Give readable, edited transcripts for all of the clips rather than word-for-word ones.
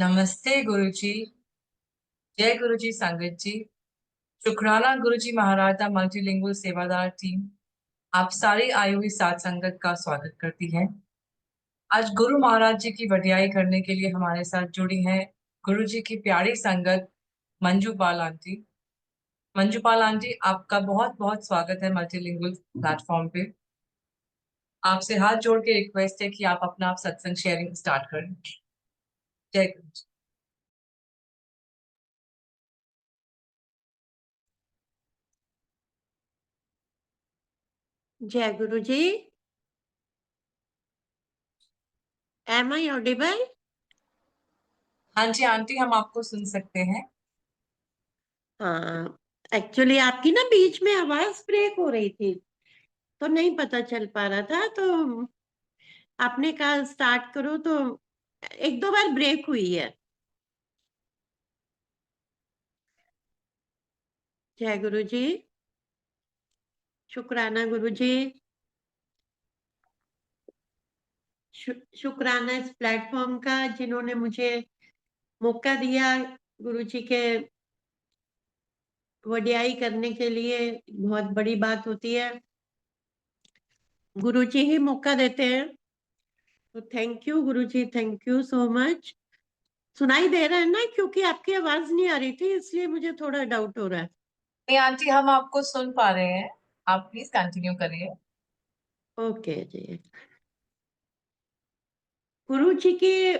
नमस्ते गुरुजी। जय गुरुजी संगत जी। शुक्राना गुरुजी महाराजा मल्टीलिंगुअल सेवादार टीम आप सारी आई हुई सात संगत का स्वागत करती है। आज गुरु महाराज जी की वडियाई करने के लिए हमारे साथ जुड़ी हैं गुरु जी की प्यारी संगत मंजूपाल आंटी। मंजूपाल आंटी, आपका बहुत बहुत स्वागत है मल्टीलिंगुअल प्लेटफॉर्म पे। आपसे हाथ जोड़ के रिक्वेस्ट है कि आप अपना आप सत्संग शेयरिंग स्टार्ट करें। जय गुरु जी। जय गुरु जी। M I audible? हाँ जी आंटी, हम आपको सुन सकते हैं। हाँ, एक्चुअली आपकी ना बीच में आवाज ब्रेक हो रही थी तो नहीं पता चल पा रहा था, तो आपने कहा स्टार्ट करो तो एक दो बार ब्रेक हुई है। जय गुरु जी। शुक्राना गुरु जी। शुक्राना इस प्लेटफॉर्म का जिन्होंने मुझे मौका दिया गुरु जी के वडियाई करने के लिए। बहुत बड़ी बात होती है, गुरु जी ही मौका देते हैं। तो thank you Guru ji, thank you so much. सुनाई दे रहा है ना? क्योंकि आपकी आवाज नहीं आ रही थी इसलिए मुझे थोड़ा डाउट हो रहा है। नहीं आंटी, हम आपको सुन पा रहे हैं। आप प्लीज कंटिन्यू करिए। ओके जी। गुरु जी की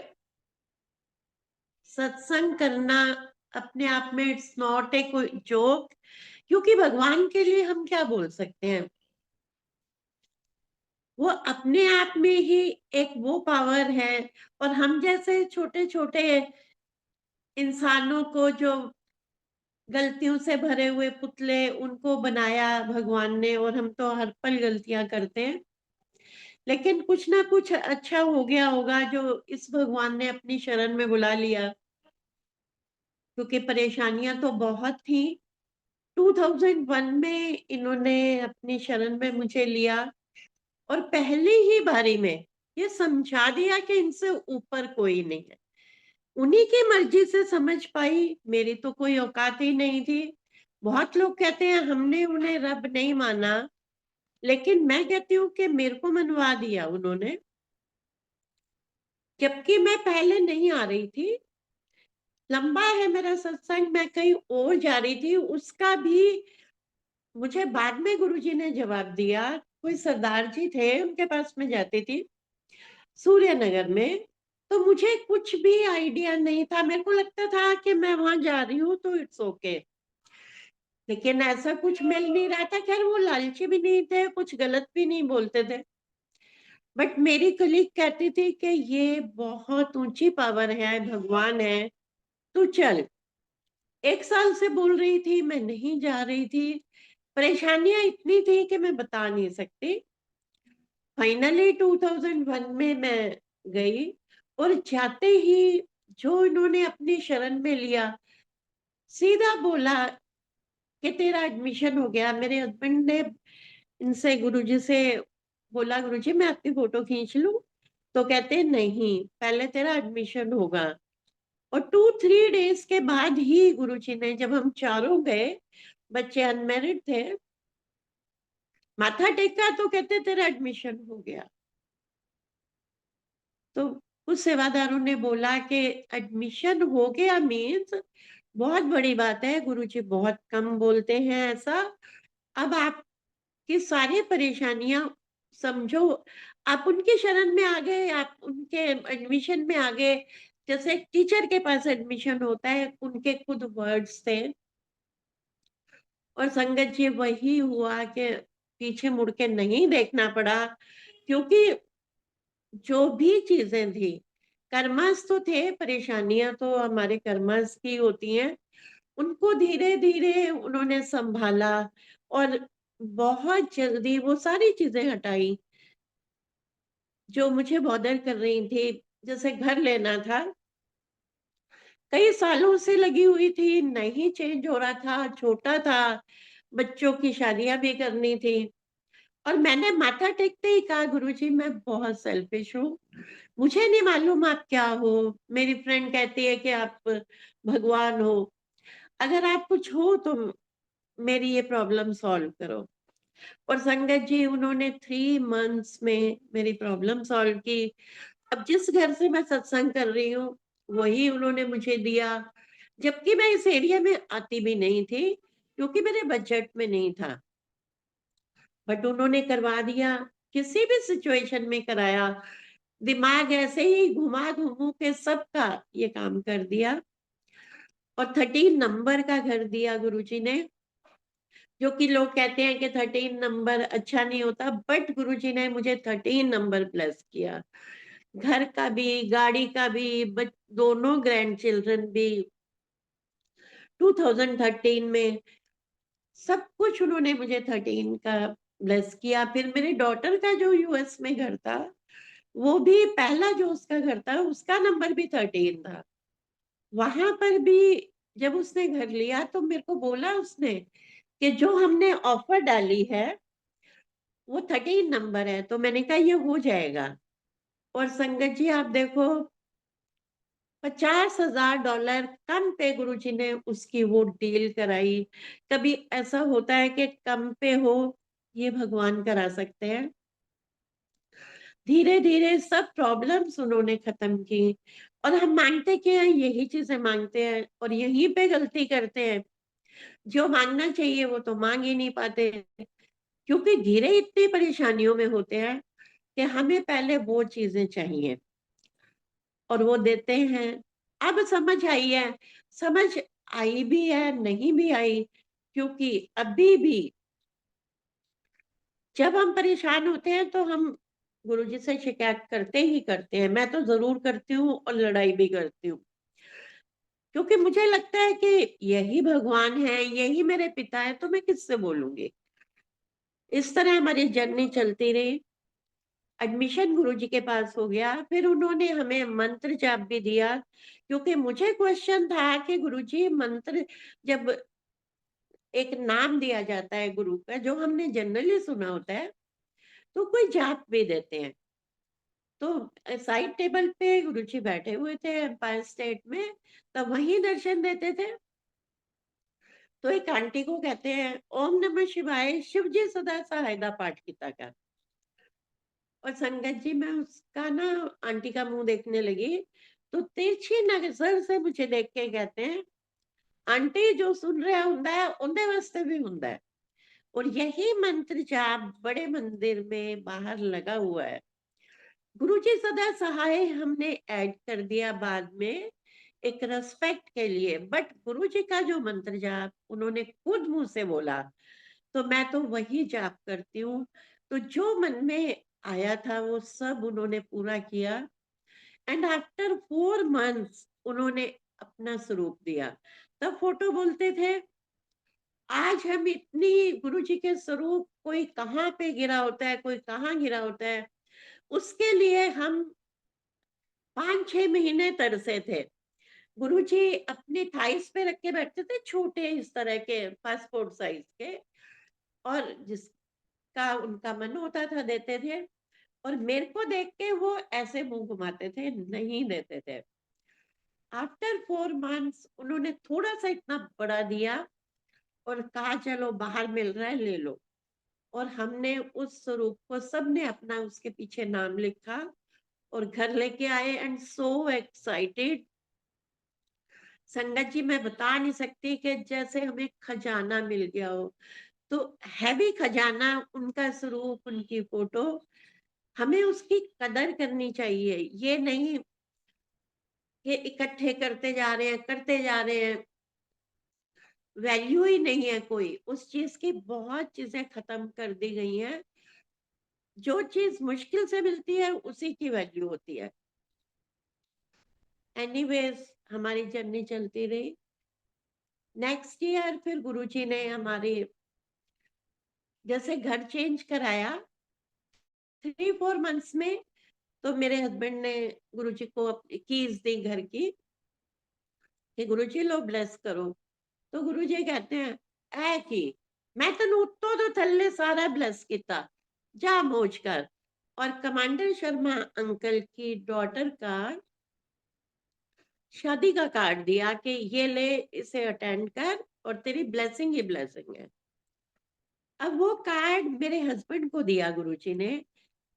सत्संग करना अपने आप में इट्स नॉट ए कोई जोक, क्योंकि भगवान के लिए हम क्या बोल सकते हैं। वो अपने आप में ही एक वो पावर है, और हम जैसे छोटे छोटे इंसानों को, जो गलतियों से भरे हुए पुतले, उनको बनाया भगवान ने, और हम तो हर पल गलतियां करते हैं। लेकिन कुछ ना कुछ अच्छा हो गया होगा जो इस भगवान ने अपनी शरण में बुला लिया, क्योंकि परेशानियां तो बहुत थी। 2001 में इन्होंने अपनी शरण में मुझे लिया, और पहली ही बारी में ये समझा दिया कि इनसे ऊपर कोई नहीं है। उन्हीं की मर्जी से समझ पाई, मेरी तो कोई औकात ही नहीं थी। बहुत लोग कहते हैं हमने उन्हें रब नहीं माना, लेकिन मैं कहती हूँ कि मेरे को मनवा दिया उन्होंने, जबकि मैं पहले नहीं आ रही थी। लंबा है मेरा सत्संग, मैं कहीं और जा रही थी, उसका भी मुझे बाद में गुरुजी ने जवाब दिया। कोई सरदार जी थे, उनके पास में जाती थी सूर्य नगर में। तो मुझे कुछ भी आइडिया नहीं था, मेरे को लगता था कि मैं वहां जा रही हूँ तो इट्स ओके। लेकिन ऐसा कुछ मिल नहीं रहा था। खैर, वो लालची भी नहीं थे, कुछ गलत भी नहीं बोलते थे। बट मेरी कलीग कहती थी कि ये बहुत ऊंची पावर है, भगवान है, तू चल। एक साल से बोल रही थी, मैं नहीं जा रही थी। परेशानियां इतनी थी कि मैं बता नहीं सकती। फाइनली 2001 में मैं गई, और जाते ही जो इन्होंने अपनी शरण में लिया, सीधा बोला कि तेरा एडमिशन हो गया। मेरे हस्बैंड ने इनसे, गुरुजी से बोला, गुरुजी मैं आपकी फोटो खींच लूं? तो कहते नहीं, पहले तेरा एडमिशन होगा। और 2-3 डेज के बाद ही गुरुजी ने, जब हम चारों गए, बच्चे अनमेरिड थे, माथा टेका तो कहते तेरा एडमिशन हो गया। तो कुछ सेवादारों ने बोला कि एडमिशन हो गया मीन्स बहुत बड़ी बात है, गुरुजी बहुत कम बोलते हैं ऐसा। अब आपकी सारी परेशानियां समझो, आप उनकी शरण में आ गए, आप उनके एडमिशन में आ गए। जैसे एक टीचर के पास एडमिशन होता है, उनके खुद वर्ड्स थे। और संगत जी, वही हुआ कि पीछे मुड़ के नहीं देखना पड़ा, क्योंकि जो भी चीजें थी, कर्मस तो थे, परेशानियां तो हमारे कर्मस की होती हैं, उनको धीरे धीरे उन्होंने संभाला, और बहुत जल्दी वो सारी चीजें हटाई जो मुझे बॉदर कर रही थी। जैसे घर लेना था, कई सालों से लगी हुई थी, नहीं चेंज हो रहा था, छोटा था, बच्चों की शादियां भी करनी थी। और मैंने माथा टेकते ही कहा, गुरुजी मैं बहुत सेल्फिश हूँ, मुझे नहीं मालूम आप क्या हो, मेरी फ्रेंड कहती है कि आप भगवान हो, अगर आप कुछ हो तो मेरी ये प्रॉब्लम सॉल्व करो। और संगत जी उन्होंने 3 मंथ्स में मेरी प्रॉब्लम सॉल्व की। अब जिस घर से मैं सत्संग कर रही हूँ, वही उन्होंने मुझे दिया, जबकि मैं इस एरिया में आती भी नहीं थी, क्योंकि मेरे बजट में नहीं था। बट उन्होंने करवा दिया, किसी भी सिचुएशन में कराया। दिमाग ऐसे ही घुमा-घुमू के सबका ये काम कर दिया और 13 नंबर का घर दिया गुरुजी ने, जो कि लोग कहते हैं कि 13 नंबर अच्छा नहीं होता, बट गुरुजी ने मुझे 13 नंबर ब्लेस किया। घर का भी, गाड़ी का भी, दोनों ग्रैंड चिल्ड्रन भी 2013 में सब कुछ उन्होंने मुझे 13 का ब्लेस किया। फिर मेरी डॉटर का जो यूएस में घर था, वो भी पहला जो उसका घर था, उसका नंबर भी 13 था। वहां पर भी जब उसने घर लिया तो मेरे को बोला उसने कि जो हमने ऑफर डाली है वो 13 नंबर है, तो मैंने कहा ये हो जाएगा। और संगत जी आप देखो, $50,000 कम पे गुरुजी ने उसकी वो डील कराई। कभी ऐसा होता है कि कम पे हो, ये भगवान करा सकते हैं। धीरे धीरे सब प्रॉब्लम्स उन्होंने खत्म की। और हम मांगते क्या है, यही चीजें मांगते हैं और यहीं पे गलती करते हैं। जो मांगना चाहिए वो तो मांग ही नहीं पाते, क्योंकि घिरे इतनी परेशानियों में होते हैं कि हमें पहले वो चीजें चाहिए और वो देते हैं। अब समझ आई है, समझ आई भी है, नहीं भी आई, क्योंकि अभी भी जब हम परेशान होते हैं तो हम गुरुजी से शिकायत करते ही करते हैं। मैं तो जरूर करती हूँ और लड़ाई भी करती हूँ, क्योंकि मुझे लगता है कि यही भगवान है, यही मेरे पिता है, तो मैं किससे बोलूंगी। इस तरह हमारी जर्नी चलती रही। एडमिशन गुरुजी के पास हो गया, फिर उन्होंने हमें मंत्र जाप भी दिया, क्योंकि मुझे क्वेश्चन था कि गुरुजी मंत्र जब एक नाम दिया जाता है गुरु का, जो हमने जनरली सुना होता है, तो कोई जाप भी देते हैं। तो साइड टेबल पे गुरुजी बैठे हुए थे एम्पायर स्टेट में, तब वहीं दर्शन देते थे। तो एक आंटी को कहते हैं ओम नमः शिवाय, शिव जी सदा सहायता पाठ किता कर। और संगत जी मैं उसका ना आंटी का मुंह देखने लगी, तो तिरछी नजर से मुझे देख के कहते हैं आंटी जो सुन रहा हुंदा है उनके वास्ते भी हुंदा है। और यही मंत्र जाप बड़े मंदिर में बाहर लगा हुआ है। गुरुजी सदा सहाय हमने ऐड कर दिया बाद में एक रेस्पेक्ट के लिए, बट गुरुजी का जो मंत्र जाप उन्होंने खुद मुंह से बोला, तो मैं तो वही जाप करती हूँ। तो जो मन में आया था वो सब उन्होंने पूरा किया। एंड आफ्टर 4 मंथ्स उन्होंने अपना स्वरूप दिया। तब फोटो बोलते थे, आज हम इतनी गुरुजी के स्वरूप, कोई कहाँ पे गिरा होता है, कोई कहाँ गिरा होता है, उसके लिए हम 5-6 महीने तरसे थे। गुरुजी अपने थाइस पे रख के बैठते थे, छोटे इस तरह के पासपोर्ट साइज के, और जिसका उनका मन होता था देते थे। और मेरे को देख के वो ऐसे मुंह घुमाते थे, नहीं देते थे। आफ्टर 4 मंथ्स उन्होंने थोड़ा सा इतना बड़ा दिया और कहा चलो बाहर मिल रहा है ले लो। और हमने उस स्वरूप को सबने अपना उसके पीछे नाम लिखा और घर लेके आए एंड सो एक्साइटेड। संगत जी मैं बता नहीं सकती कि जैसे हमें खजाना मिल गया हो। तो हैवी खजाना, उनका स्वरूप, उनकी फोटो, हमें उसकी कदर करनी चाहिए। ये नहीं कि इकट्ठे करते जा रहे हैं, करते जा रहे हैं, वैल्यू ही नहीं है कोई उस चीज की। बहुत चीजें खत्म कर दी गई हैं। जो चीज मुश्किल से मिलती है उसी की वैल्यू होती है। एनीवेज हमारी जर्नी चलती रही। नेक्स्ट ईयर फिर गुरुजी ने हमारे जैसे घर चेंज कराया, 3-4 मंथ्स में, तो मेरे हस्बैंड ने गुरुजी को अपनी कीज दी घर की कि गुरुजी लो ब्लेस करो। तो गुरुजी कहते हैं ऐ की मैं तेन उत्तों तो थल्ले सारा ब्लेस किता, जा मौज कर। और कमांडर शर्मा अंकल की डॉटर का शादी का कार्ड दिया कि ये ले, इसे अटेंड कर और तेरी ब्लेसिंग ही ब्लेसिंग है। अब वो कार्ड मेरे हस्बैंड को दिया गुरुजी ने,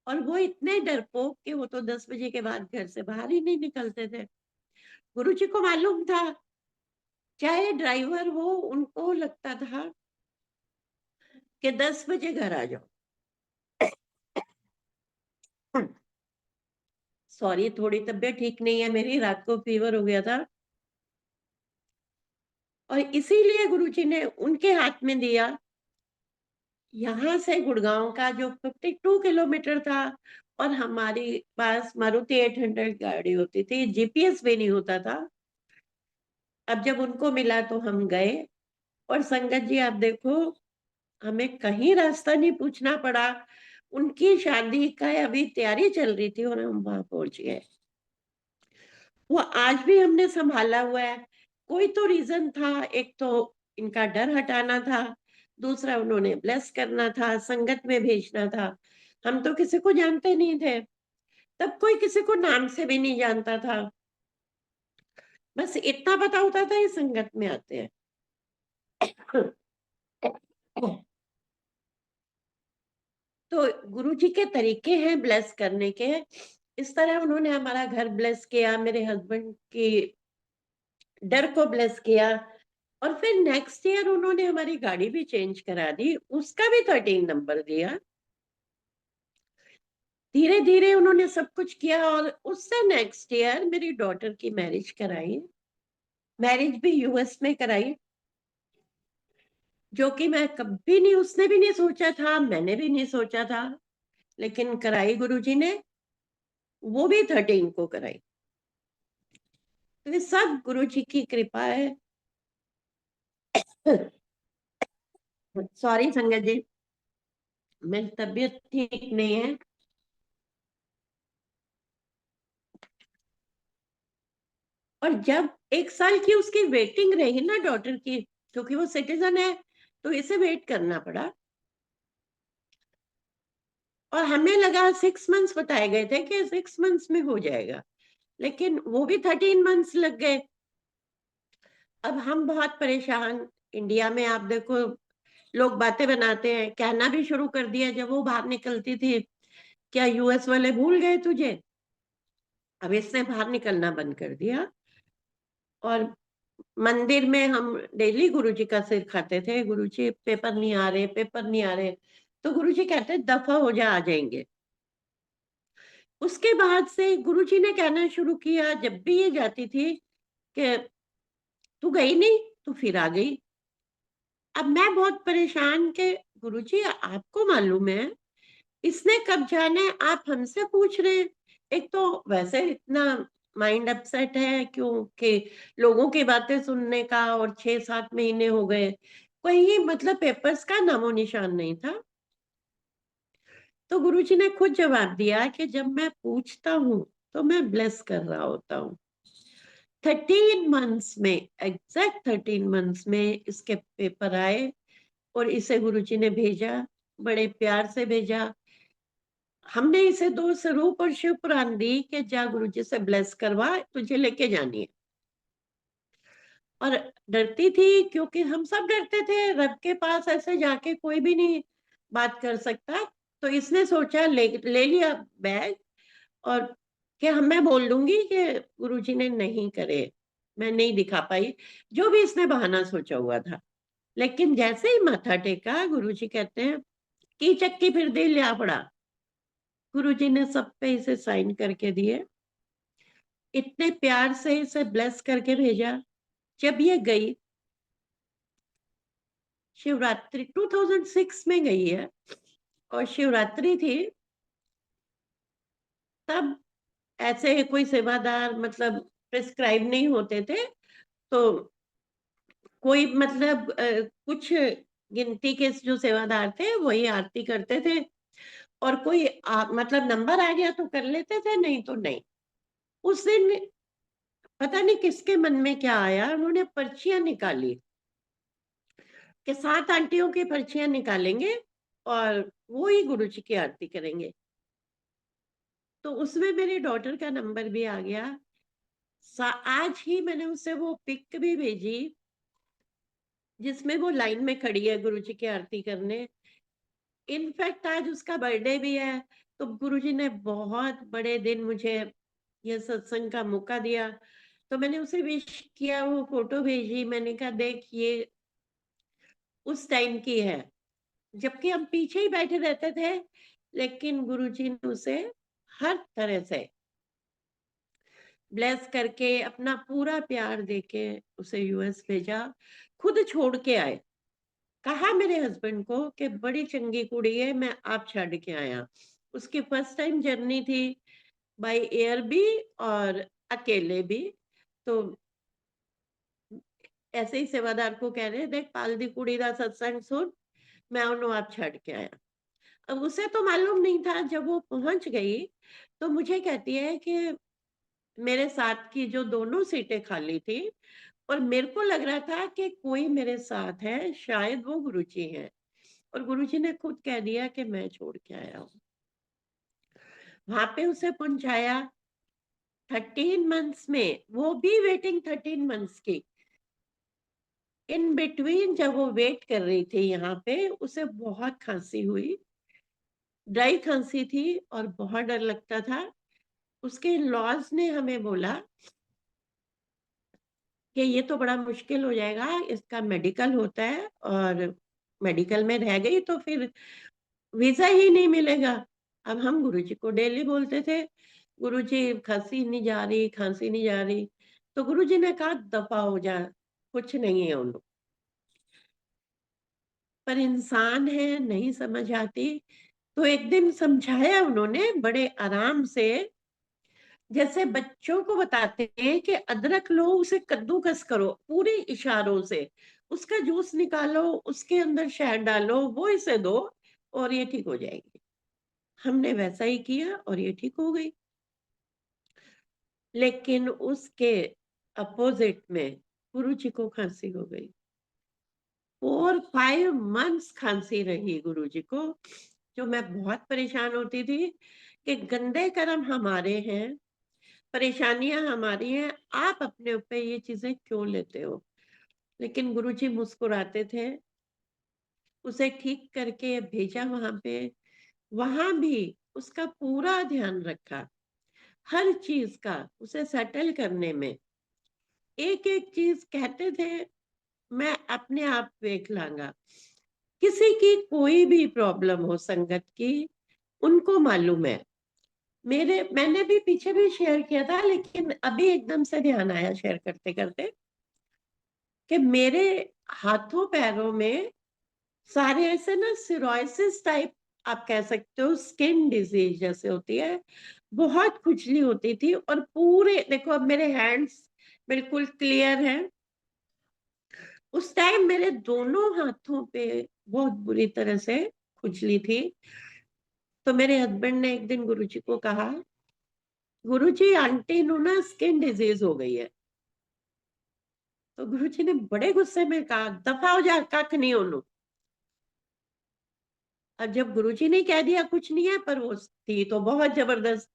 और वो इतने डरपोक कि वो तो 10 बजे के बाद घर से बाहर ही नहीं निकलते थे। गुरुजी को मालूम था, चाहे ड्राइवर हो, उनको लगता था कि 10 बजे घर आ जाओ। सॉरी, थोड़ी तबीयत ठीक नहीं है मेरी, रात को फीवर हो गया था, और इसीलिए गुरुजी ने उनके हाथ में दिया। यहाँ से गुड़गांव का जो 52 किलोमीटर था, और हमारे पास मारुति 800 गाड़ी होती थी, जीपीएस भी नहीं होता था। अब जब उनको मिला तो हम गए, और संगत जी आप देखो, हमें कहीं रास्ता नहीं पूछना पड़ा। उनकी शादी का अभी तैयारी चल रही थी और हम वहां पहुंच गए। वो आज भी हमने संभाला हुआ है। कोई तो रीजन था, एक तो इनका डर हटाना था, दूसरा उन्होंने ब्लेस करना था, संगत में भेजना था। हम तो किसी को जानते नहीं थे, तब कोई किसी को नाम से भी नहीं जानता था, बस इतना पता होता था ये संगत में आते हैं। तो गुरु जी के तरीके हैं ब्लेस करने के। इस तरह उन्होंने हमारा घर ब्लेस किया, मेरे हस्बैंड की डर को ब्लेस किया, और फिर नेक्स्ट ईयर उन्होंने हमारी गाड़ी भी चेंज करा दी, उसका भी 13 नंबर दिया। धीरे धीरे उन्होंने सब कुछ किया, और उससे नेक्स्ट ईयर मेरी डॉटर की मैरिज कराई। मैरिज भी यूएस में कराई, जो कि मैं कभी नहीं, उसने भी नहीं सोचा था, मैंने भी नहीं सोचा था, लेकिन कराई गुरुजी ने। वो भी 13 को कराई। तो ये सब गुरुजी की कृपा है। सॉरी संगत जी, मेरी तबीयत ठीक नहीं है। और जब 1 साल की उसकी वेटिंग रही ना डॉटर की, क्योंकि वो सिटीजन है, तो इसे वेट करना पड़ा। और हमें लगा 6 मंथ्स बताए गए थे कि 6 मंथ्स में हो जाएगा, लेकिन वो भी 13 मंथ्स लग गए। अब हम बहुत परेशान। इंडिया में आप देखो, लोग बातें बनाते हैं, कहना भी शुरू कर दिया जब वो बाहर निकलती थी, क्या यूएस वाले भूल गए तुझे? अब इसने बाहर निकलना बंद कर दिया। और मंदिर में हम डेली गुरुजी का सिर खाते थे, गुरुजी पेपर नहीं आ रहे, पेपर नहीं आ रहे। तो गुरुजी कहते दफा हो जा, आ जाएंगे। उसके बाद से गुरुजी ने कहना शुरू किया, जब भी ये जाती थी, कि तू गई नहीं, तू फिर आ गई। अब मैं बहुत परेशान के, गुरुजी आपको मालूम है इसने कब जाना है, आप हमसे पूछ रहे हैं। एक तो वैसे इतना माइंड अपसेट है, क्योंकि लोगों की बातें सुनने का, और 6-7 महीने हो गए, कहीं मतलब पेपर्स का नामो निशान नहीं था। तो गुरुजी ने खुद जवाब दिया कि जब मैं पूछता हूँ तो मैं ब्लेस कर रहा होता हूँ। 13 मंथ्स में, एग्जैक्ट 13 मंथ्स में इसके पेपर आए, और इसे गुरुजी ने भेजा, बड़े प्यार से भेजा। हमने इसे 2 स्वरूप और शिव पुराण दी कि जा गुरुजी से ब्लेस करवा, तुझे लेके जानी है। और डरती थी, क्योंकि हम सब डरते थे, रब के पास ऐसे जाके कोई भी नहीं बात कर सकता। तो इसने सोचा, ले लिया बैग, और कि हम, मैं बोल दूंगी कि गुरुजी ने नहीं करे, मैं नहीं दिखा पाई, जो भी इसने बहाना सोचा हुआ था। लेकिन जैसे ही माथा टेका, गुरुजी कहते हैं की चक्की फिर दे लिया पड़ा। गुरुजी ने सब पे इसे साइन करके दिए, इतने प्यार से इसे ब्लेस करके भेजा। जब ये गई, शिवरात्रि 2006 में गई है, और शिवरात्रि थी, तब ऐसे कोई सेवादार मतलब प्रिस्क्राइब नहीं होते थे। तो कोई मतलब कुछ गिनती के जो सेवादार थे वही आरती करते थे, और कोई मतलब नंबर आ गया तो कर लेते थे, नहीं तो नहीं। उस दिन पता नहीं किसके मन में क्या आया, उन्होंने पर्चियां निकाली कि 7 आंटियों की पर्चियां निकालेंगे और वो ही गुरु जी की आरती करेंगे। तो उसमें मेरी डॉटर का नंबर भी आ गया। आज ही मैंने उसे वो पिक भी भेजी जिसमें वो लाइन में खड़ी है गुरुजी की आरती करने। इनफैक्ट आज उसका बर्थडे भी है, तो गुरुजी ने बहुत बड़े दिन मुझे ये सत्संग का मौका दिया। तो मैंने उसे विश किया, वो फोटो भेजी, मैंने कहा देख ये उस टाइम की है, जबकि हम पीछे ही बैठे रहते थे, लेकिन गुरुजी ने उसे हर तरह से ब्लेस करके अपना पूरा प्यार देके उसे यूएस भेजा, खुद छोड़ के आए। कहा मेरे हस्बैंड को कि बड़ी चंगी कुड़ी है, मैं आप छड़ के आया। उसकी फर्स्ट टाइम जर्नी थी, बाय एयर भी और अकेले भी। तो ऐसे ही सेवादार को कह रहे देख पाल दी कुड़ी दा सत्संग सुन, मैं उन्हों आप छड़ के आया। अब उसे तो मालूम नहीं था, जब वो पहुंच गई तो मुझे कहती है कि मेरे साथ की जो दोनों सीटें खाली थी और मेरे को लग रहा था कि कोई मेरे साथ है, शायद वो गुरुजी हैं, और गुरुजी ने खुद कह दिया कि मैं छोड़ के आया हूँ। वहां पे उसे पहुंचाया 13 मंथ्स में, वो भी वेटिंग 13 मंथ्स की। इन बिटवीन जब वो वेट कर रही थी यहाँ पे, उसे बहुत खांसी हुई, ड्राई खांसी थी और बहुत डर लगता था। उसके लॉज ने हमें बोला कि ये तो बड़ा मुश्किल हो जाएगा, इसका मेडिकल होता है और मेडिकल में रह गई तो फिर वीजा ही नहीं मिलेगा। अब हम गुरुजी को डेली बोलते थे, गुरुजी खांसी नहीं जा रही, खांसी नहीं जा रही। तो गुरुजी ने कहा दफा हो जा, कुछ नहीं है उन लोग, पर इंसान है, नहीं समझ आती। तो एक दिन समझाया उन्होंने बड़े आराम से, जैसे बच्चों को बताते हैं कि अदरक लो, उसे कद्दूकस करो पूरे इशारों से, उसका जूस निकालो, उसके अंदर शहद डालो, वो इसे दो और ये ठीक हो जाएगी। हमने वैसा ही किया और ये ठीक हो गई। लेकिन उसके अपोजिट में गुरुजी को खांसी हो गई, 4-5 मंथ्स खांसी रही गुरुजी को। जो मैं बहुत परेशान होती थी कि गंदे कर्म हमारे हैं, परेशानियां हमारी हैं, आप अपने ऊपर ये चीजें क्यों लेते हो। लेकिन गुरुजी मुस्कुराते थे, उसे ठीक करके भेजा वहां पे। वहां भी उसका पूरा ध्यान रखा, हर चीज का उसे सेटल करने में। एक एक चीज कहते थे मैं अपने आप देख लांगा। किसी की कोई भी प्रॉब्लम हो संगत की, उनको मालूम है। मैंने भी पीछे भी शेयर किया था, लेकिन अभी एकदम से ध्यान आया शेयर करते करते कि मेरे हाथों पैरों में सारे ऐसे ना सिरोसिस टाइप, आप कह सकते हो स्किन डिजीज जैसे होती है, बहुत खुजली होती थी। और पूरे देखो अब मेरे हैंड्स बिल्कुल क्लियर हैं, उस टाइम मेरे दोनों हाथों पे बहुत बुरी तरह से खुजली थी। तो मेरे हस्बैंड ने एक दिन गुरुजी को कहा, गुरुजी आंटी नु ना स्किन डिजीज हो गई है। तो गुरुजी ने बड़े गुस्से में कहा दफा हो जा, कख नहीं ओनू। और जब गुरुजी ने कह दिया कुछ नहीं है, पर वो थी तो बहुत जबरदस्त।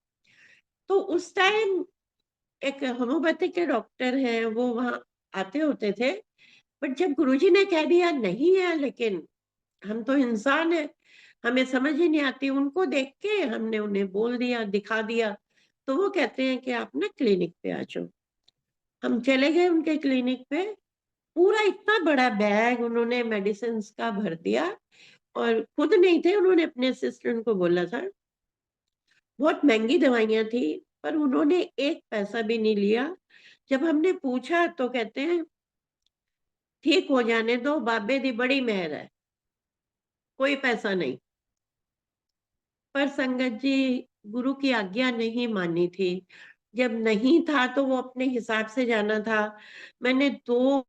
तो उस टाइम एक होम्योपैथिक के डॉक्टर हैं, वो वहां आते होते थे। बट जब गुरुजी ने कह दिया नहीं है, लेकिन हम तो इंसान है, हमें समझ ही नहीं आती, उनको देख के हमने उन्हें बोल दिया, दिखा दिया। तो वो कहते हैं कि आप ना क्लिनिक पे आ जाओ। हम चले गए उनके क्लिनिक पे, पूरा इतना बड़ा बैग उन्होंने मेडिसिन का भर दिया, और खुद नहीं थे, उन्होंने अपने असिस्टेंट को बोला था। बहुत महंगी दवाइयां थी, पर उन्होंने एक पैसा भी नहीं लिया। जब हमने पूछा तो कहते हैं ठीक हो जाने दो, बाबे दी बड़ी मेहर है, कोई पैसा नहीं। पर संगत जी, गुरु की आज्ञा नहीं मानी थी। जब नहीं था तो वो अपने हिसाब से जाना था। मैंने 2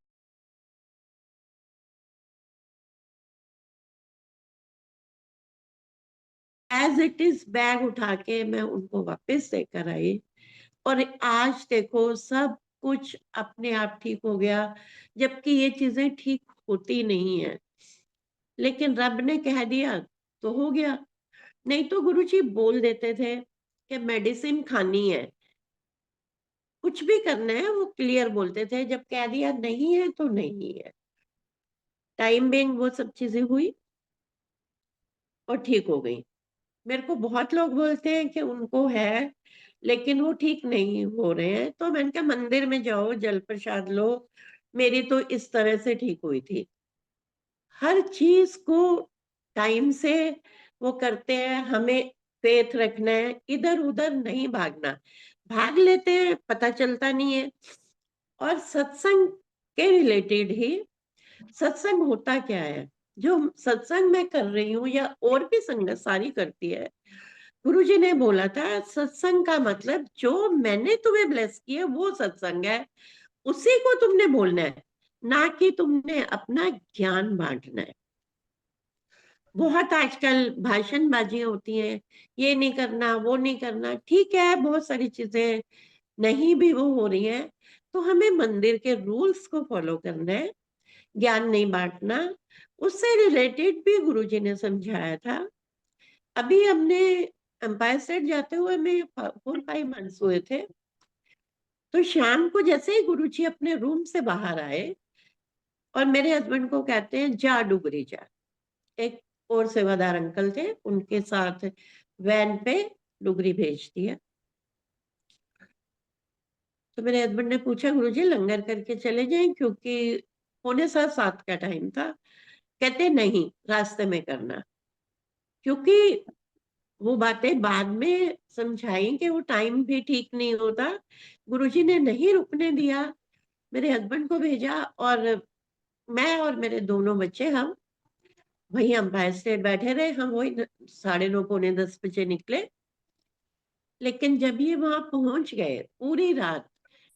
एज इट इज बैग उठा के मैं उनको वापस देकर आई। और आज देखो सब कुछ अपने आप ठीक हो गया, जबकि ये चीजें ठीक होती नहीं है। लेकिन रब ने कह दिया तो हो गया। नहीं तो गुरुजी बोल देते थे कि मेडिसिन खानी है, कुछ भी करना है, वो क्लियर बोलते थे। जब कह दिया नहीं है तो नहीं है। टाइम बिंग वो सब चीजें हुई और ठीक हो गई। मेरे को बहुत लोग बोलते हैं कि उनको है, लेकिन वो ठीक नहीं हो रहे हैं। तो मैंने कहा मंदिर में जाओ, जल प्रसाद लो। मेरी तो इस तरह से ठीक हुई थी। हर चीज को टाइम से वो करते हैं। हमें फेथ रखना है, इधर उधर नहीं भागना। भाग लेते हैं, पता चलता नहीं है। और सत्संग के रिलेटेड ही, सत्संग होता क्या है, जो सत्संग मैं कर रही हूँ या और भी संगत सारी करती है। गुरुजी ने बोला था सत्संग का मतलब जो मैंने तुम्हें ब्लेस किया वो सत्संग है, उसी को तुमने बोलना है, ना कि तुमने अपना ज्ञान बांटना है। बहुत आजकल भाषणबाजी होती है, ये नहीं करना वो नहीं करना। ठीक है, बहुत सारी चीजें नहीं भी वो हो रही है, तो हमें मंदिर के रूल्स को फॉलो करना है, ज्ञान नहीं बांटना। उससे रिलेटेड भी गुरुजी ने समझाया था। अभी हमने एम्पायर स्टेट जाते हुए में 4-5 मंथ्स हुए थे। तो शाम को जैसे ही गुरुजी अपने रूम से बाहर आए और मेरे हस्बैंड को कहते हैं जा डुगरी जा। एक और सेवादार अंकल थे, उनके साथ वैन पे डुगरी भेज दिया। तो मेरे हस्बैंड ने पूछा गुरुजी लंगर करके चले जाएं, क्योंकि 6:45 का टाइम था। कहते नहीं, रास्ते में करना। क्योंकि वो बातें बाद में समझाई कि वो टाइम भी ठीक नहीं होता। गुरुजी ने नहीं रुकने दिया, मेरे हस्बैंड को भेजा। और मैं और मेरे दोनों बच्चे हम वही अंपायर स्टेट बैठे रहे। हम वही 9:30 9:45 निकले। लेकिन जब ये वहां पहुंच गए, पूरी रात,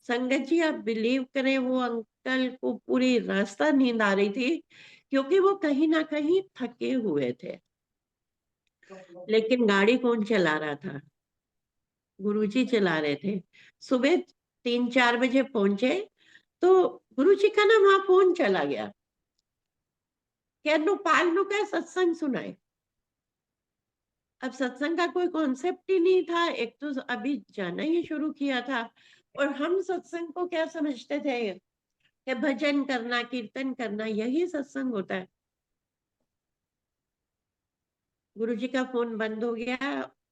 संगत जी आप बिलीव करें, वो अंकल को पूरी रास्ता नींद आ रही थी, क्योंकि वो कहीं ना कहीं थके हुए थे। लेकिन गाड़ी कौन चला रहा था? गुरुजी चला रहे थे। सुबह 3-4 बजे पहुंचे, तो गुरुजी का ना वहां फोन चला गया कि नुपाल नु का सत्संग सुनाए। अब सत्संग का कोई कॉन्सेप्ट ही नहीं था, एक तो अभी जाना ही शुरू किया था। और हम सत्संग को क्या समझते थे कि भजन करना, कीर्तन करना, यही सत्संग होता है। गुरुजी का फोन बंद हो गया।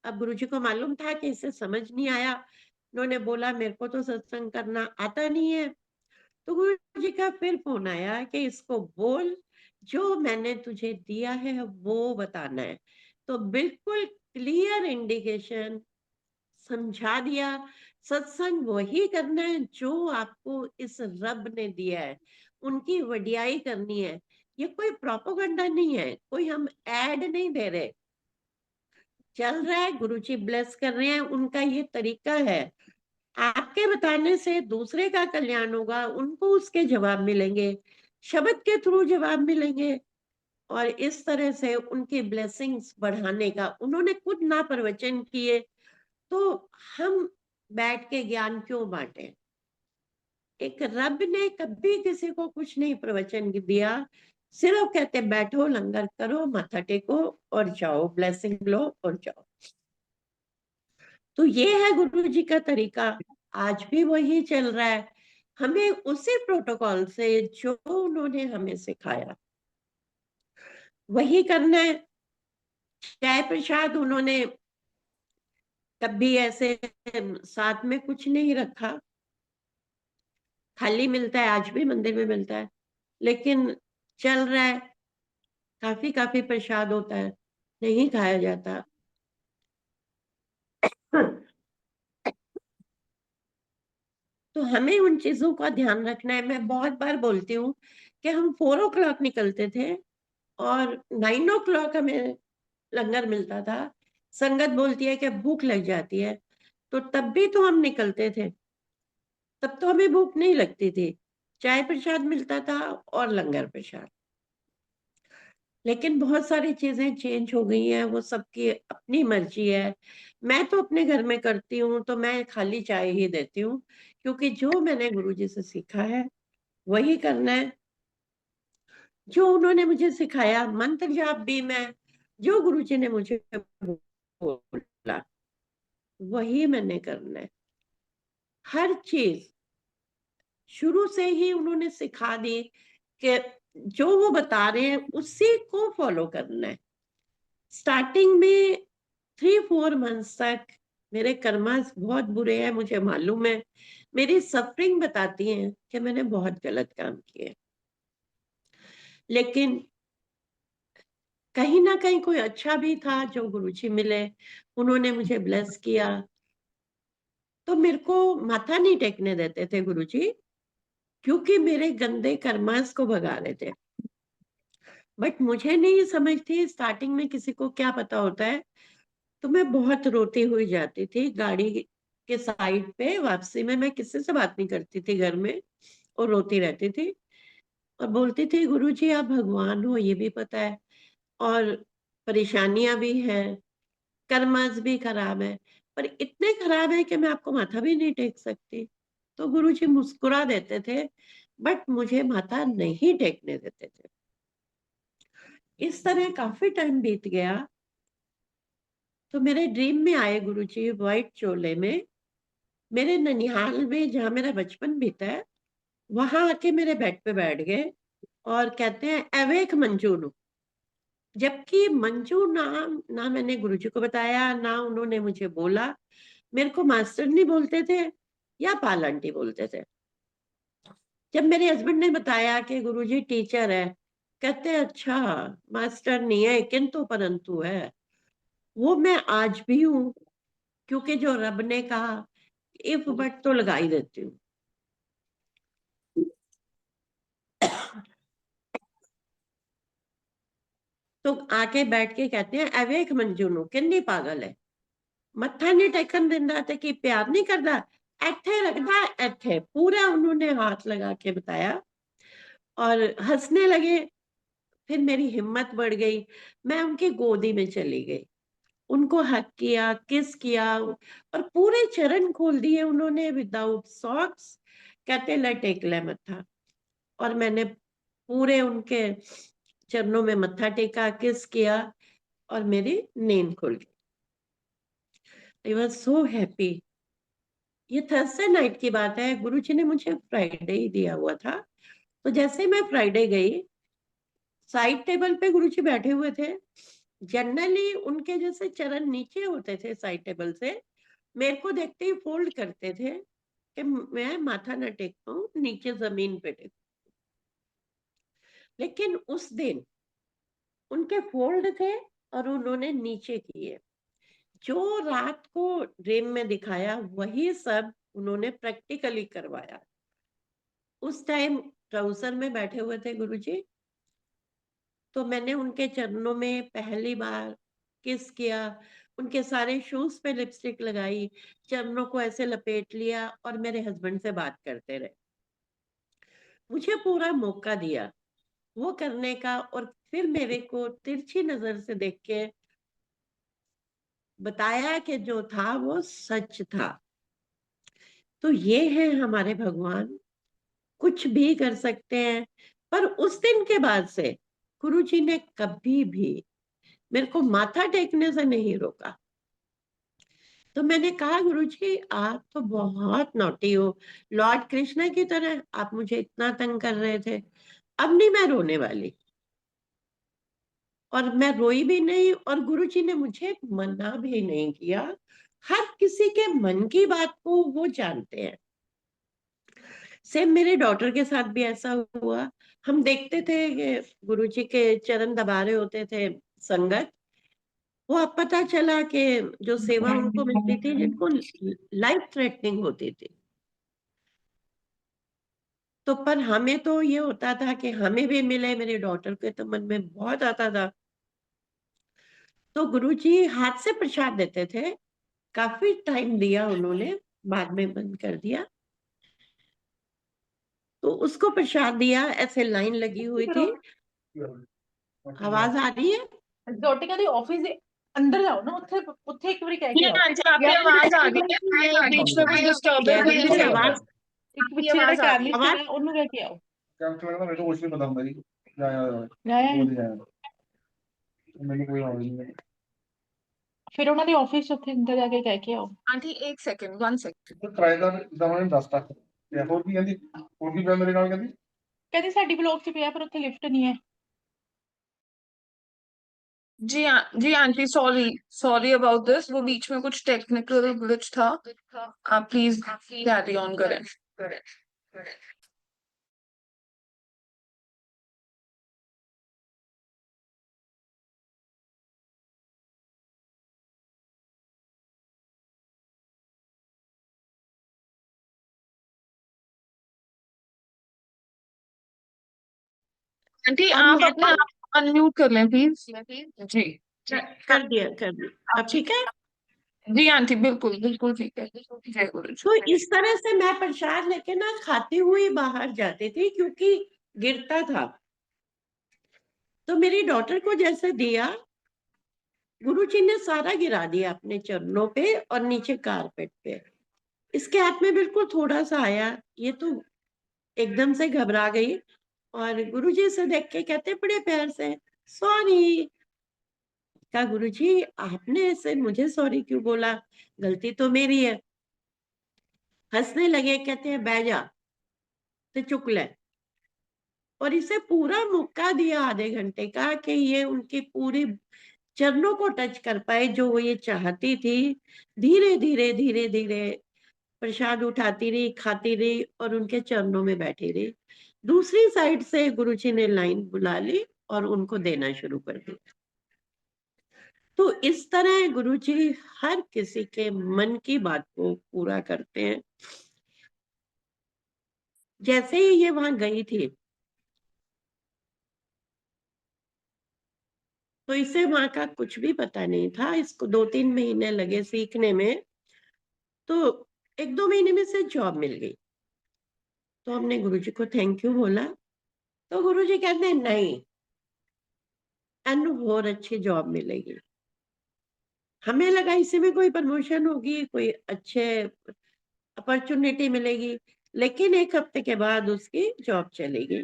अब गुरुजी को मालूम था कि इसे समझ नहीं आया। उन्होंने बोला मेरे को तो सत्संग करना आता नहीं है। तो गुरु जी का फिर फोन आया कि इसको बोल, जो मैंने तुझे दिया है वो बताना है। तो बिल्कुल क्लियर इंडिकेशन समझा दिया। सत्संग वही करना है जो आपको इस रब ने दिया है, उनकी वडियाई करनी है। ये कोई प्रोपोगंडा नहीं है, कोई हम ऐड नहीं दे रहे। चल रहा है, गुरुजी ब्लेस कर रहे हैं, उनका ये तरीका है। आपके बताने से दूसरे का कल्याण होगा, उनको उसके जवाब मिलेंगे, शब्द के थ्रू जवाब मिलेंगे। और इस तरह से उनकी ब्लेसिंग्स बढ़ाने का उन्होंने खुद ना प्रवचन किए, तो हम बैठ के ज्ञान क्यों बांटे? एक रब ने कभी किसी को कुछ नहीं प्रवचन दिया, सिर्फ कहते बैठो, लंगर करो, माथा टेको और जाओ, ब्लेसिंग लो और जाओ। तो ये है गुरु जी का तरीका, आज भी वही चल रहा है। हमें उसी प्रोटोकॉल से जो उन्होंने हमें सिखाया वही करना है। चाय प्रसाद उन्होंने कभी ऐसे साथ में कुछ नहीं रखा, खाली मिलता है, आज भी मंदिर में मिलता है, लेकिन चल रहा है। काफी काफी प्रसाद होता है, नहीं खाया जाता। तो हमें उन चीजों का ध्यान रखना है। मैं बहुत बार बोलती हूँ कि हम 4 o'clock निकलते थे और 9 o'clock हमें लंगर मिलता था। संगत बोलती है कि भूख लग जाती है, तो तब भी तो हम निकलते थे। तब तो हमें भूख नहीं लगती थी, चाय प्रसाद मिलता था और लंगर प्रसाद। लेकिन बहुत सारी चीजें चेंज हो गई हैं, वो सबकी अपनी मर्जी है। मैं तो अपने घर में करती हूँ तो मैं खाली चाय ही देती हूँ, क्योंकि जो मैंने गुरुजी से सीखा है वही करना है। जो उन्होंने मुझे सिखाया, मंत्र जाप भी मैं, जो गुरुजी ने मुझे बोला वही मैंने करना है। हर चीज शुरू से ही उन्होंने सिखा दी कि जो वो बता रहे हैं उसी को फॉलो करना है। स्टार्टिंग में 3-4 मंथ्स तक मेरे कर्मास बहुत बुरे हैं, मुझे मालूम है। मेरी सफरिंग बताती है कि मैंने बहुत गलत काम किए, लेकिन कहीं ना कहीं कोई अच्छा भी था जो गुरुजी मिले, उन्होंने मुझे ब्लेस किया। तो मेरे को माथा नहीं टेकने देते थे गुरुजी, क्योंकि मेरे गंदे कर्मास को भगा रहे थे। बट मुझे नहीं समझ थी स्टार्टिंग में किसी को क्या पता होता है। तो मैं बहुत रोती हुई जाती थी गाड़ी के साइड पे, वापसी में मैं किसी से बात नहीं करती थी घर में, और रोती रहती थी और बोलती थी गुरुजी आप भगवान हो ये भी पता है, और परेशानियां भी हैं, कर्मस भी खराब है, पर इतने खराब है कि मैं आपको माथा भी नहीं टेक सकती। तो गुरुजी मुस्कुरा देते थे, बट मुझे माथा नहीं टेकने देते थे। इस तरह काफी टाइम बीत गया। तो मेरे ड्रीम में आए गुरुजी व्हाइट चोले में, मेरे ननिहाल में जहाँ मेरा बचपन बीता है, वहां आके मेरे बेड पे बैठ गए और कहते हैं अवेक मंजू नु। जबकि मंजू नाम ना मैंने गुरुजी को बताया ना उन्होंने मुझे बोला। मेरे को मास्टर नहीं बोलते थे या पाल आंटी बोलते थे। जब मेरे हस्बैंड ने बताया कि गुरुजी टीचर है, कहते हैं अच्छा मास्टर नहीं है किंतु परंतु है। वो मैं आज भी हूँ, क्योंकि जो रब ने कहा इफ बट तो लगा ही देती हूँ। तो आके बैठ के कहते हैं अवेक मंजू नु किन्नी पागल है, मत्था नहीं टेकन दिंदा ते की प्यार नहीं करदा, एथे रखदा एथे। पूरा उन्होंने हाथ लगा के बताया और हंसने लगे। फिर मेरी हिम्मत बढ़ गई, मैं उनकी गोदी में चली गई, उनको हक किया, किस किया और पूरे चरण खोल दिए उन्होंने विदाउट सॉक्स। कहते ले टेक ले मत्था। और मैंने पूरे उनके चरणों में मत्था टेका, किस किया और मेरी नींद खुल गई। I was so happy. ये थर्सडे नाइट की बात है, गुरुजी ने मुझे फ्राइडे ही दिया हुआ था। तो जैसे मैं फ्राइडे गई, साइड टेबल पे गुरुजी बैठे हुए थे। जनरली उनके जैसे चरण नीचे होते थे साइड टेबल से, मेरे को देखते ही फोल्ड करते थे कि मैं माथा ना टेक पाऊं, नीचे जमीन पे टेक। लेकिन उस दिन उनके फोल्ड थे और उन्होंने नीचे किए। जो रात को ड्रीम में दिखाया वही सब उन्होंने प्रैक्टिकली करवाया। उस टाइम ट्राउजर में बैठे हुए थे गुरुजी। तो मैंने उनके चरणों में पहली बार किस किया, उनके सारे शूज पे लिपस्टिक लगाई, चरणों को ऐसे लपेट लिया और मेरे हस्बैंड से बात करते रहे। मुझे पूरा मौका दिया वो करने का, और फिर मेरे को तिरछी नजर से देख के बताया कि जो था वो सच था। तो ये है हमारे भगवान, कुछ भी कर सकते हैं। पर उस दिन के बाद से गुरुजी ने कभी भी मेरे को माथा टेकने से नहीं रोका। तो मैंने कहा गुरुजी आप तो बहुत नॉटी हो, लॉर्ड कृष्णा की तरह आप मुझे इतना तंग कर रहे थे। अब नहीं मैं रोने वाली, और मैं रोई भी नहीं, और गुरुजी ने मुझे मना भी नहीं किया। हर किसी के मन की बात को वो जानते हैं। सेम मेरे डॉटर के साथ भी ऐसा हुआ। हम देखते थे कि गुरुजी के चरण दबा रहे होते थे संगत। वो अब पता चला कि जो सेवा उनको मिलती थी जिनको लाइफ थ्रेटनिंग होती थी। तो पर हमें तो ये होता था कि हमें भी मिले, मेरे डॉटर के तो मन में बहुत आता था। तो गुरुजी हाथ से प्रसाद देते थे, काफी टाइम दिया उन्होंने, बाद में बंद कर दिया। तो उसको प्रसाद दिया, ऐसे लाइन लगी हुई थी। आवाज आ रही है? एग्जॉटिका ਦੇ ਆਫਿਸ ਦੇ ਅੰਦਰ ਜਾਓ ਨਾ, ਉੱਥੇ ਉੱਥੇ ਇੱਕ ਵਾਰੀ ਕਹਿ ਕੇ ਆਓ। हाँ जी आपकी आवाज आ रही है, बीच में कोई डिस्टर्बेंस कैदी नहीं मेरी है। आवाज ਇੱਕ ਪਿੱਛੇ ਜਿਹੜਾ ਕੈਰਲਿਸਟ ਹੈ ਉਹਨੂੰ ਕਹਿ ਕੇ ਆਓ। कैंसर का मेरे को कुछ नहीं पता होगा जी। या ਜਾਇਆ बोल जाए मैंने कोई आवाज नहीं है। ਫਿਰ ਉਹਨਾਂ ਦੇ ਆਫਿਸ ਉੱਥੇ ਅੰਦਰ ਜਾ ਕੇ ਕਹਿ ਕੇ ਆਓ। ਆਂਟੀ 1 ਸੈਕਿੰਡ 1 ਸੈਕਿੰਡ ਕਿਰਾਏਦਾਰ ਦਾ ਉਹਨਾਂ ਨੇ ਦੱਸਤਾ ਤੇ ਹੋਰ ਕੀ ਕਹਿੰਦੀ, ਹੋਰ ਕੀ ਪਿਆ ਮੇਰੇ ਨਾਲ ਕਹਿੰਦੀ। ਕਹਿੰਦੀ ਸਾਡੀ ਬਲੋਕ 'ਚ ਪਿਆ ਪਰ ਉੱਥੇ ਲਿਫਟ ਨਹੀਂ ਹੈ। जी aunty sorry sorry about this, वो बीच में कुछ टेक्निकल ग्लिच था। आप प्लीज कैरी ऑन करें। आंटी और आप मैं अपना तो अनम्यूट कर लें प्लीज। जी कर दिया। अब ठीक है। जी आंटी बिल्कुल बिल्कुल ठीक है। जय गुरु तो जी। इस तरह से मैं प्रसाद लेके ना खाती हुई बाहर जाती थी क्योंकि गिरता था। तो मेरी डॉटर को जैसे दिया, गुरुजी ने सारा गिरा दिया अपने चरणों पे और नीचे कारपेट पे। इसके हाथ में बिल्कुल थोड़ा सा आया, ये तो एकदम से घबरा गई और गुरुजी से देख के कहते बड़े प्यार से, सॉरी। कहा गुरुजी आपने ऐसे मुझे सॉरी क्यों बोला, गलती तो मेरी है। हंसने लगे, कहते हैं बह जा तो चुक ले। और इसे पूरा मौका दिया आधे घंटे का कि ये उनकी पूरी चरणों को टच कर पाए जो वो ये चाहती थी। धीरे धीरे धीरे धीरे प्रसाद उठाती रही, खाती रही और उनके चरणों में बैठी रही। दूसरी साइड से गुरुजी ने लाइन बुला ली और उनको देना शुरू कर दिया। तो इस तरह गुरुजी हर किसी के मन की बात को पूरा करते हैं। जैसे ही ये वहां गई थी तो इसे वहां का कुछ भी पता नहीं था। इसको 2-3 महीने लगे सीखने में, तो 1-2 महीने में से जॉब मिल गई। तो हमने गुरुजी को थैंक यू बोला, तो गुरुजी कहते हैं नहीं, एंड और अच्छी जॉब मिलेगी। हमें लगा इसी में कोई प्रमोशन होगी, कोई अच्छे अपॉर्चुनिटी मिलेगी, लेकिन 1 हफ्ते के बाद उसकी जॉब चली गई।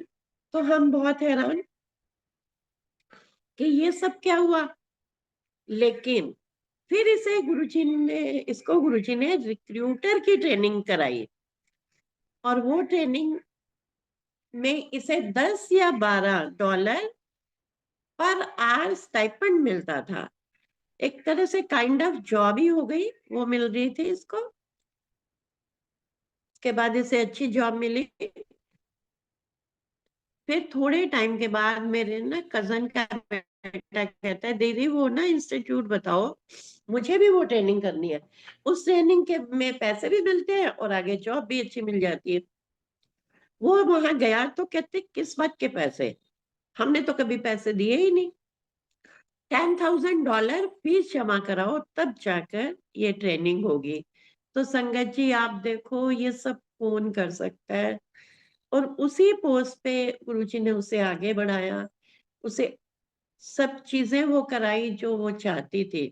तो हम बहुत हैरान कि ये सब क्या हुआ। लेकिन फिर इसको गुरुजी ने रिक्रूटर की ट्रेनिंग कराई और वो ट्रेनिंग में इसे 10 या $12 पर आवर स्टाइपेंड मिलता था। एक तरह से काइंड ऑफ जॉब ही हो गई, वो मिल रही थी इसको। उसके बाद इसे अच्छी जॉब मिली। फिर थोड़े टाइम के बाद मेरे ना कजन का बेटा कहता है दीदी वो ना इंस्टीट्यूट बताओ, मुझे भी वो ट्रेनिंग करनी है। उस ट्रेनिंग के में पैसे भी मिलते हैं और आगे जॉब भी अच्छी मिल जाती है। वो वहां गया तो कहते किस बात के पैसे, हमने तो कभी पैसे दिए ही नहीं। $10,000 फीस जमा कराओ तब जाकर ये ट्रेनिंग होगी। तो संगत जी आप देखो ये सब कौन कर सकता है। और उसी पोस्ट पे गुरुजी ने उसे आगे बढ़ाया, उसे सब चीजें वो कराई जो वो चाहती थी।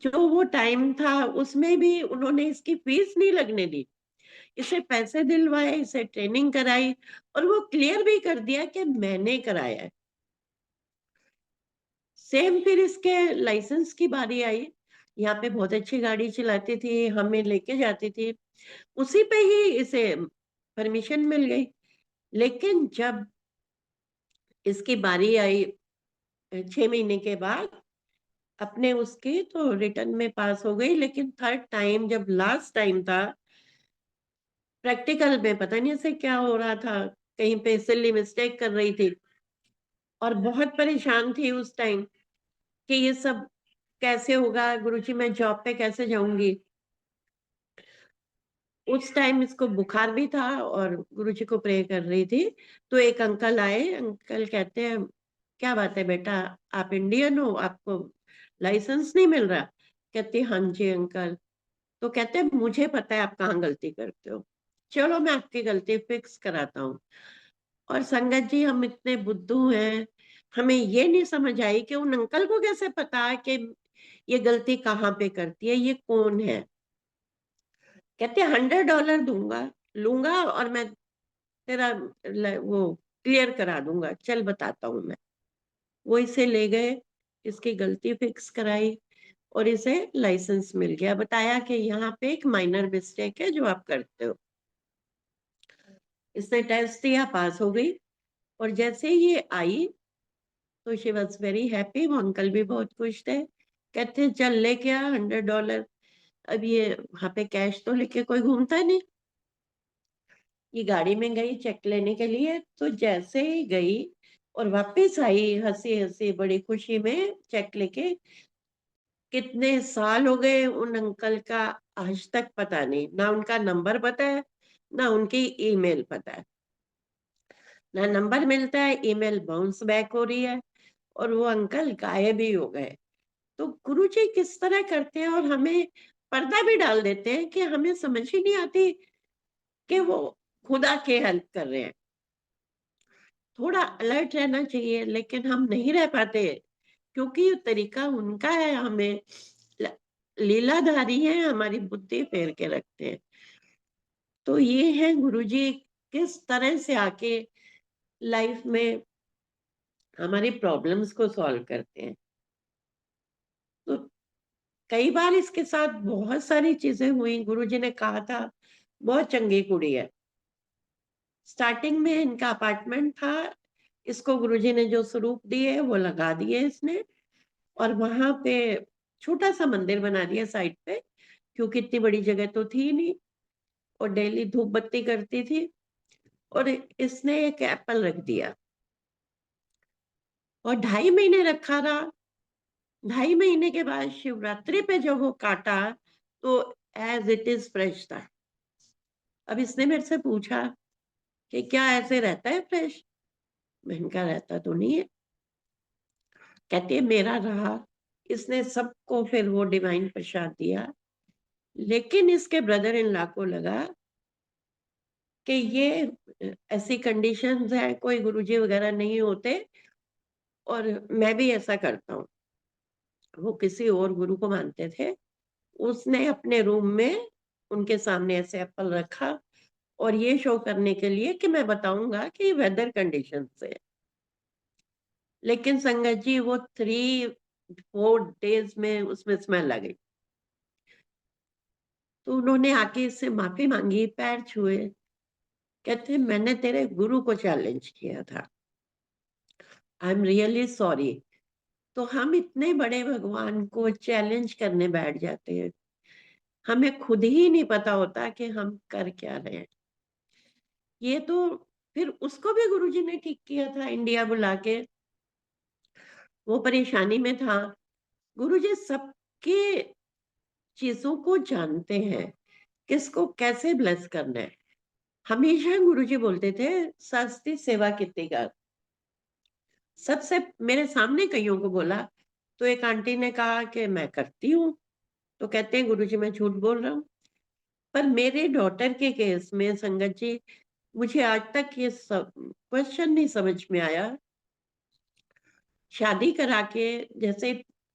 जो वो टाइम था उसमें भी उन्होंने इसकी फीस नहीं लगने दी, इसे पैसे दिलवाए, इसे ट्रेनिंग कराई और वो क्लियर भी कर दिया कि मैंने कराया है। सेम फिर इसके लाइसेंस की बारी आई। यहाँ पे बहुत अच्छी गाड़ी चलाती थी, हमें लेके जाती थी, उसी पे ही इसे परमिशन मिल गई। लेकिन जब इसकी बारी आई 6 महीने के बाद अपने उसकी, तो रिटर्न में पास हो गई। लेकिन थर्ड टाइम जब लास्ट टाइम था प्रैक्टिकल में, पता नहीं इसे क्या हो रहा था, कहीं पे सिली मिस्टेक कर रही थी और बहुत परेशान थी उस टाइम कि ये सब कैसे होगा, गुरुजी मैं जॉब पे कैसे जाऊंगी। उस टाइम इसको बुखार भी था और गुरुजी को प्रे कर रही थी। तो एक अंकल आए, अंकल कहते हैं क्या बात है बेटा, आप इंडियन हो, आपको लाइसेंस नहीं मिल रहा। कहती हाँ जी अंकल। तो कहते हैं मुझे पता है आप कहाँ गलती करते हो, चलो मैं आपकी गलती फिक्स कराता हूँ। और संगत जी हम इतने बुद्धू हैं, हमें ये नहीं समझ आई कि उन अंकल को कैसे पता है कि ये गलती कहाँ पे करती है, ये कौन है। कहते $100 दूंगा, लूंगा और मैं तेरा वो क्लियर करा दूंगा, चल बताता हूँ मैं। वो इसे ले गए इसकी गलती फिक्स कराई और इसे लाइसेंस मिल गया। बताया कि यहाँ पे एक माइनर मिस्टेक है जो आप करते हो। इसने टेस्ट दिया, पास हो गई। और जैसे ही ये आई तो शी वॉज वेरी हैप्पी। वो अंकल भी बहुत खुश थे, कहते चल लेके आ $100। अब ये वहां पे कैश तो लेके कोई घूमता नहीं। ये गाड़ी में गई चेक लेने के लिए, तो जैसे ही गई और वापस आई हंसी हंसी बड़ी खुशी में चेक लेके। कितने साल हो गए उन अंकल का आज तक पता नहीं, ना उनका नंबर पता है ना उनकी ईमेल पता है। ना नंबर मिलता है, ईमेल बाउंस बैक हो रही है और वो अंकल गायब ही हो गए। तो गुरुजी किस तरह करते हैं और हमें पर्दा भी डाल देते हैं कि हमें समझ ही नहीं आती कि वो खुदा के हेल्प कर रहे हैं। थोड़ा अलर्ट रहना चाहिए लेकिन हम नहीं रह पाते, क्योंकि ये तरीका उनका है। हमें लीलाधारी है, हमारी बुद्धि फेर के रखते हैं। तो ये है गुरुजी किस तरह से आके लाइफ में हमारी प्रॉब्लम्स को सॉल्व करते हैं। तो कई बार इसके साथ बहुत सारी चीजें हुई। गुरुजी ने कहा था बहुत चंगी कुड़ी है। स्टार्टिंग में इनका अपार्टमेंट था, इसको गुरुजी ने जो स्वरूप दिए वो लगा दिए इसने, और वहां पे छोटा सा मंदिर बना दिया साइड पे, क्योंकि इतनी बड़ी जगह तो थी नहीं। और डेली धूप बत्ती करती थी। और इसने एक एप्पल रख दिया और 2.5 महीने रखा रहा। 2.5 महीने के बाद शिवरात्रि पे जब वो काटा तो एज इट इज फ्रेश था। अब इसने मेरे से पूछा कि क्या ऐसे रहता है फ्रेश? मैंने कहा रहता तो नहीं है। कहती है मेरा रहा। इसने सबको फिर वो डिवाइन प्रसाद दिया। लेकिन इसके ब्रदर इन लॉ को लगा कि ये ऐसी कंडीशंस है, कोई गुरुजी वगैरह नहीं होते और मैं भी ऐसा करता हूँ। वो किसी और गुरु को मानते थे। उसने अपने रूम में उनके सामने ऐसे एप्पल रखा और ये शो करने के लिए कि मैं बताऊंगा कि वेदर कंडीशन से है। लेकिन संगत जी वो 3-4 डेज में उसमें स्मेल आ गई। तो उन्होंने आके इससे माफी मांगी, पैर छुए। कहते मैंने तेरे गुरु को चैलेंज किया था, आई एम रियली सॉरी। तो हम इतने बड़े भगवान को चैलेंज करने बैठ जाते हैं, हमें खुद ही नहीं पता होता कि हम कर क्या रहे हैं। ये तो फिर उसको भी गुरुजी ने ठीक किया था, इंडिया बुला के। वो परेशानी में था। गुरुजी सबके चीजों को जानते हैं, किसको कैसे ब्लेस करना है। हमेशा गुरुजी बोलते थे सस्ती सेवा कितनी कर। सबसे मेरे सामने कईयों को बोला। तो एक आंटी ने कहा कि मैं करती हूँ। तो कहते हैं गुरुजी मैं झूठ बोल रहा हूँ। पर मेरे डॉटर के केस में संगत जी, मुझे आज तक ये सब क्वेश्चन नहीं समझ में आया। शादी करा के जैसे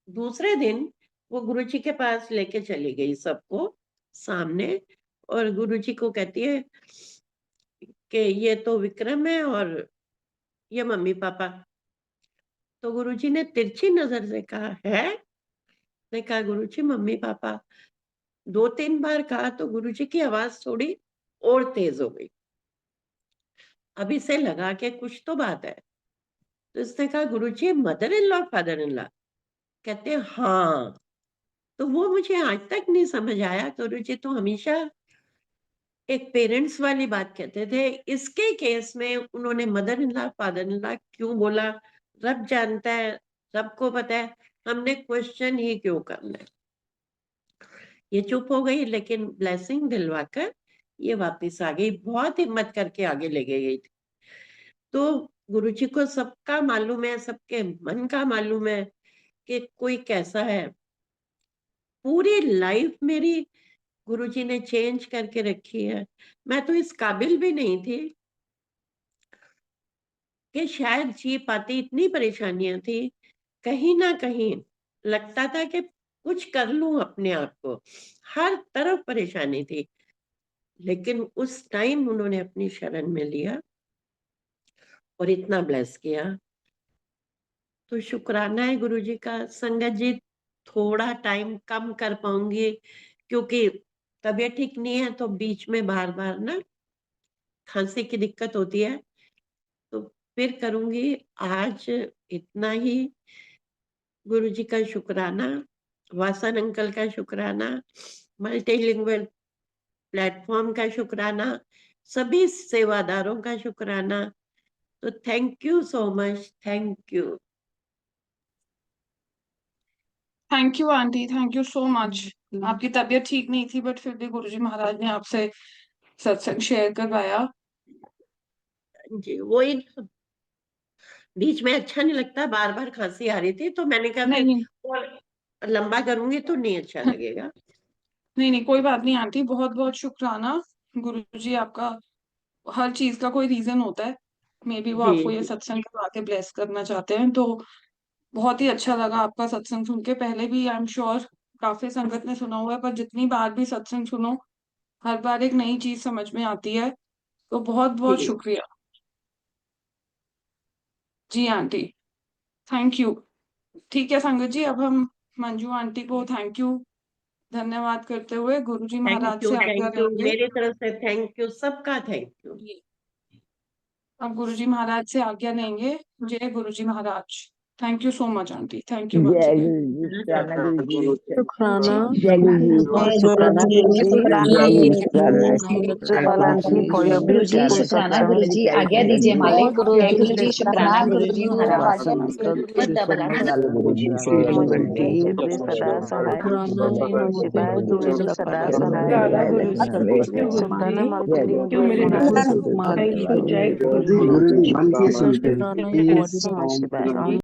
दूसरे दिन वो गुरुजी के पास लेके चली गई सबको सामने, और गुरुजी को कहती है कि ये तो विक्रम है और ये मम्मी पापा। तो गुरुजी ने तिरछी नजर से कहा है। ने कहा गुरुजी मम्मी पापा। 2-3 बार कहा तो गुरुजी की आवाज थोड़ी और तेज हो गई। अब इसे लगा कि कुछ तो बात है। तो इसने कहा Guruji mother in law father in law? कहते हैं हाँ। तो वो मुझे आज तक नहीं समझ आया। गुरुजी तो हमेशा एक पेरेंट्स वाली बात कहते थे। इसके केस में उन्होंने mother in law father in law क्यों बोला, रब जानता है, रब को पता है। हमने क्वेश्चन ही क्यों करना है। ये चुप हो गई, लेकिन ब्लेसिंग दिलवाकर ये वापस आ गई। बहुत हिम्मत करके आगे ले गई थी। तो गुरुजी को सबका मालूम है, सबके मन का मालूम है कि कोई कैसा है। पूरी लाइफ मेरी गुरुजी ने चेंज करके रखी है। मैं तो इस काबिल भी नहीं थी कि शायद जी पाती। इतनी परेशानियां थी, कहीं ना कहीं लगता था कि कुछ कर लूं अपने आप को। हर तरफ परेशानी थी। लेकिन उस टाइम उन्होंने अपनी शरण में लिया और इतना ब्लेस किया। तो शुक्राना है गुरुजी का। संगत जी, थोड़ा टाइम कम कर पाऊंगी क्योंकि तबीयत ठीक नहीं है, तो बीच में बार-बार ना खांसी की दिक्कत होती है, तो फिर करूंगी। आज इतना ही। गुरुजी का शुक्राना, वासन अंकल का शुक्राना, मल्टीलिंगुअल प्लेटफॉर्म का शुक्राना, सभी सेवादारों का शुक्राना। तो thank you so much, thank you. Thank you aunty, thank you so much. आपकी तबीयत ठीक नहीं थी बट फिर भी गुरुजी महाराज ने आपसे सत्संग शेयर करवाया। जी, वही ना, बीच में अच्छा नहीं लगता, बार-बार खांसी आ रही थी, तो मैंने कहा फिर नहीं और लंबा करूंगी तो नहीं अच्छा लगेगा। नहीं नहीं, कोई बात नहीं आंटी, बहुत बहुत शुक्राना। गुरुजी आपका हर चीज का कोई रीजन होता है, मे बी वो जी, आपको ये जी, सत्संग करवा के ब्लेस करना चाहते हैं। तो बहुत ही अच्छा लगा आपका सत्संग सुन के। पहले भी आई एम श्योर काफी संगत ने सुना हुआ है, पर जितनी बार भी सत्संग सुनो हर बार एक नई चीज समझ में आती है। तो बहुत बहुत जी। शुक्रिया जी आंटी, थैंक यू। ठीक है संगत जी, अब हम मंजू आंटी को थैंक यू धन्यवाद करते हुए गुरुजी महाराज से आज्ञा थैंक यू। लेंगे। मेरी तरफ से थैंक यू, सबका थैंक यू। अब गुरुजी महाराज से आज्ञा लेंगे। जय Guruji Maharaj. Thank you so much aunty, thank you once जय अगेन। गुरु जी, शुक्राना गुरु जी, शुक्राना जय गुरु जी, बहुत शुक्राना शुक्राना गुरु जी, जय गुरु शुक्राना principal aunty for your Guru ji beautiful शुक्राना सत्संग। गुरु जी आज्ञा दीजिए मालिक गुरु जी शुक्राना गुरु जी महाराज गुरु जी श्रीमती देव सदा सहाय शिवाय तुझे सदा सहाय शुक्राना मल्टीलिंगुअल गुरु जी शिवाय